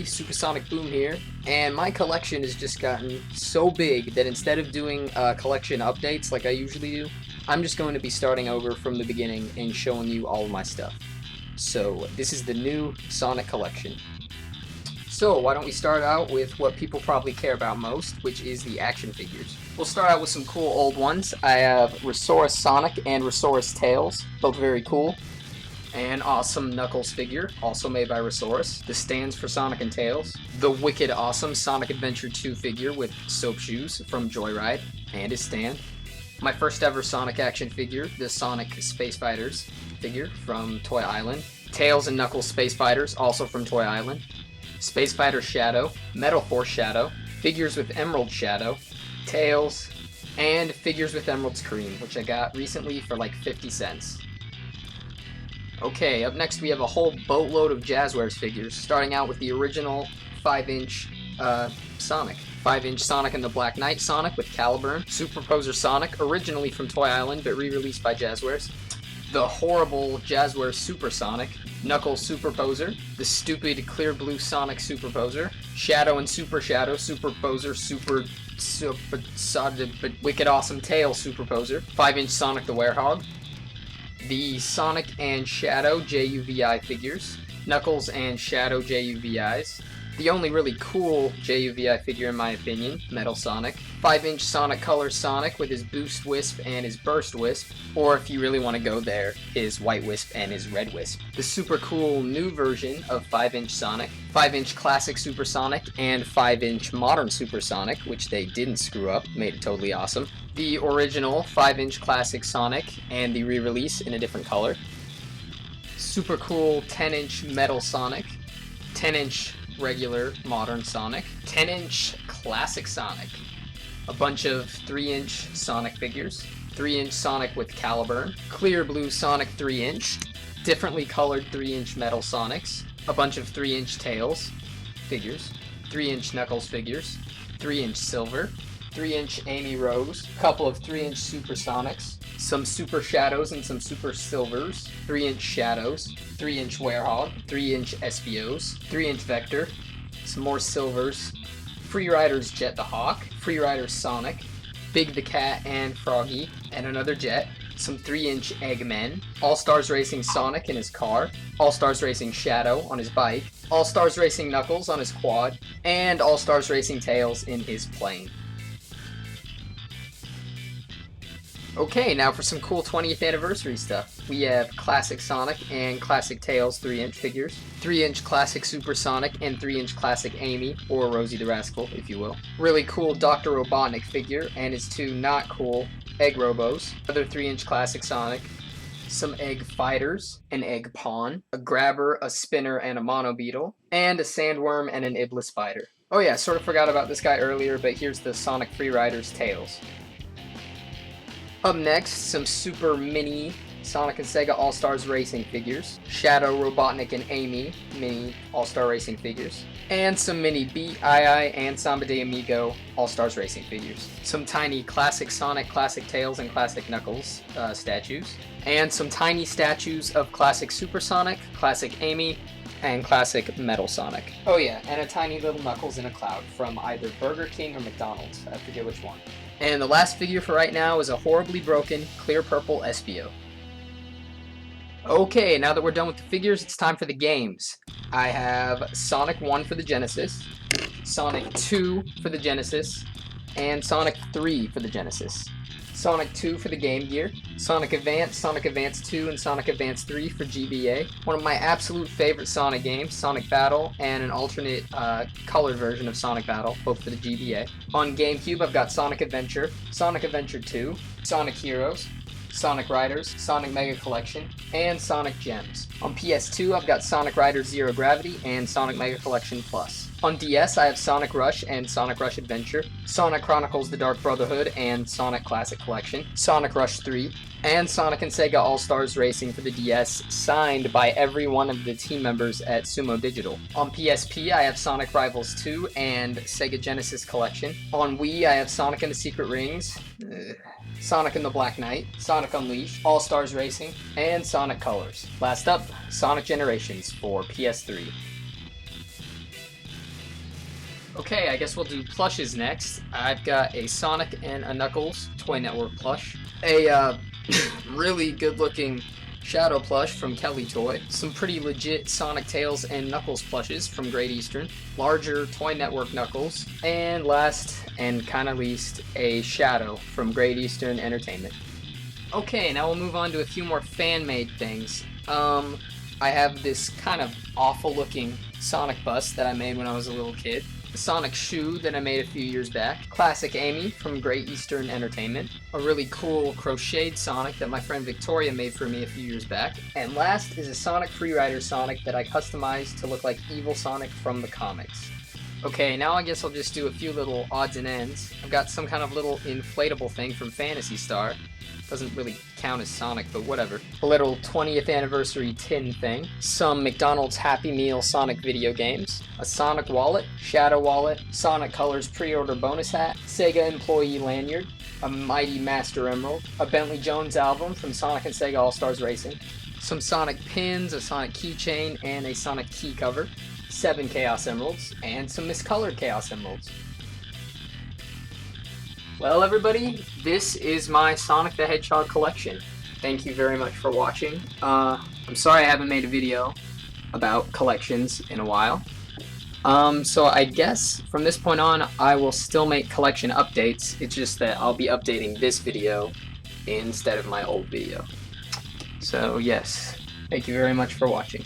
everybody, Supersonic Boom here, and my collection has just gotten so big that instead of doing collection updates like I usually do, I'm just going to be starting over from the beginning and showing you all of my stuff. So this is the new Sonic collection. So why don't we start out with what people probably care about most, which is the action figures. We'll start out with some cool old ones. I have Resource Sonic and Resource Tails, both very cool. An awesome Knuckles figure, also made by Resource. The stands for Sonic and Tails. The wicked awesome Sonic Adventure 2 figure with soap shoes from Joyride, and his stand. My first ever Sonic action figure, the Sonic Space Fighters figure from Toy Island. Tails and Knuckles Space Fighters, also from Toy Island. Space Fighter Shadow, Metal Force Shadow, figures with Emerald Shadow, Tails, and figures with Emerald's Cream, which I got recently for like 50 cents. Okay, up next we have a whole boatload of Jazzwares figures, starting out with the original 5-inch Sonic. 5-inch Sonic and the Black Knight Sonic with Caliburn. Superposer Sonic, originally from Toy Island, but re-released by Jazzwares. The horrible Jazzwares Super Sonic. Knuckles Superposer. The stupid Clear Blue Sonic Superposer. Shadow and Super Shadow Superposer but wicked awesome Tail Superposer. 5-inch Sonic the Werehog. The Sonic and Shadow JUVI figures, Knuckles and Shadow JUVIs, the only really cool JUVI figure in my opinion, Metal Sonic, 5-inch Sonic Color Sonic with his Boost Wisp and his Burst Wisp, or if you really want to go there, his White Wisp and his Red Wisp. The super cool new version of 5-inch Sonic, 5-inch Classic Super Sonic and 5-inch Modern Super Sonic, which they didn't screw up, made it totally awesome. The original 5-inch Classic Sonic and the re-release in a different color. Super cool 10-inch Metal Sonic, 10-inch regular Modern Sonic, 10-inch Classic Sonic, a bunch of 3-inch Sonic figures, 3-inch Sonic with Caliburn, Clear Blue Sonic 3-inch, differently colored 3-inch Metal Sonics, a bunch of 3-inch Tails figures, 3-inch Knuckles figures, 3-inch Silver, 3-inch Amy Rose, a couple of 3-inch Super Sonics, some Super Shadows and some Super Silvers, 3-inch Shadows, 3-inch Werehog, 3-inch SBOs, 3-inch Vector, some more Silvers, Freeriders Jet the Hawk, Freeriders Sonic, Big the Cat and Froggy, and another Jet, some 3-inch Eggmen, All-Stars Racing Sonic in his car, All-Stars Racing Shadow on his bike, All-Stars Racing Knuckles on his quad, and All-Stars Racing Tails in his plane. Okay, now for some cool 20th anniversary stuff. We have Classic Sonic and Classic Tails 3-inch figures, 3-inch Classic Super Sonic and 3-inch Classic Amy, or Rosie the Rascal, if you will. Really cool Dr. Robotnik figure and his two not cool Egg Robos, another 3-inch Classic Sonic, some Egg Fighters, an Egg Pawn, a Grabber, a Spinner, and a Mono Beetle, and a Sandworm and an Iblis Fighter. Oh yeah, sort of forgot about this guy earlier, but here's the Sonic Freeriders Tails. Up next, some super mini Sonic and Sega All-Stars Racing figures, Shadow, Robotnik, and Amy mini All-Star Racing figures, and some mini Beat, II, and Samba de Amigo All-Stars Racing figures, some tiny Classic Sonic, Classic Tails, and Classic Knuckles statues, and some tiny statues of Classic Super Sonic, Classic Amy, and Classic Metal Sonic. Oh yeah, and a tiny little Knuckles in a cloud from either Burger King or McDonald's, I forget which one. And the last figure for right now is a horribly broken clear purple SBO. Okay, now that we're done with the figures, it's time for the games. I have Sonic 1 for the Genesis, Sonic 2 for the Genesis, and Sonic 3 for the Genesis. Sonic 2 for the Game Gear, Sonic Advance 2, and Sonic Advance 3 for GBA. One of my absolute favorite Sonic games, Sonic Battle, and an alternate colored version of Sonic Battle, both for the GBA. On GameCube, I've got Sonic Adventure 2, Sonic Heroes, Sonic Riders, Sonic Mega Collection, and Sonic Gems. On PS2, I've got Sonic Riders Zero Gravity and Sonic Mega Collection Plus. On DS, I have Sonic Rush and Sonic Rush Adventure, Sonic Chronicles The Dark Brotherhood and Sonic Classic Collection, Sonic Rush 3, and Sonic and Sega All-Stars Racing for the DS, signed by every one of the team members at Sumo Digital. On PSP, I have Sonic Rivals 2 and Sega Genesis Collection. On Wii, I have Sonic and the Secret Rings, Sonic and the Black Knight, Sonic Unleashed, All-Stars Racing, and Sonic Colors. Last up, Sonic Generations for PS3. Okay, I guess we'll do plushes next. I've got a Sonic and a Knuckles Toy Network plush. A really good-looking Shadow plush from Kelly Toy. Some pretty legit Sonic Tails and Knuckles plushes from Great Eastern. Larger Toy Network Knuckles. And last, and kinda least, a Shadow from Great Eastern Entertainment. Okay, now we'll move on to a few more fan-made things. I have this kind of awful-looking Sonic bust that I made when I was a little kid. A Sonic shoe that I made a few years back. Classic Amy from Great Eastern Entertainment. A really cool crocheted Sonic that my friend Victoria made for me a few years back. And last is a Sonic Freerider Sonic that I customized to look like Evil Sonic from the comics. Okay, now I guess I'll just do a few little odds and ends. I've got some kind of little inflatable thing from Phantasy Star. Doesn't really count as Sonic, but whatever. A little 20th anniversary tin thing. Some McDonald's Happy Meal Sonic video games. A Sonic wallet, Shadow wallet, Sonic Colors pre-order bonus hat, Sega employee lanyard, a Mighty Master Emerald, a Bentley Jones album from Sonic and Sega All-Stars Racing, some Sonic pins, a Sonic keychain, and a Sonic key cover, 7 Chaos Emeralds, and some miscolored Chaos Emeralds. Well, everybody, this is my Sonic the Hedgehog collection. Thank you very much for watching. I'm sorry I haven't made a video about collections in a while. So I guess from this point on, I will still make collection updates. It's just that I'll be updating this video instead of my old video. So yes, thank you very much for watching.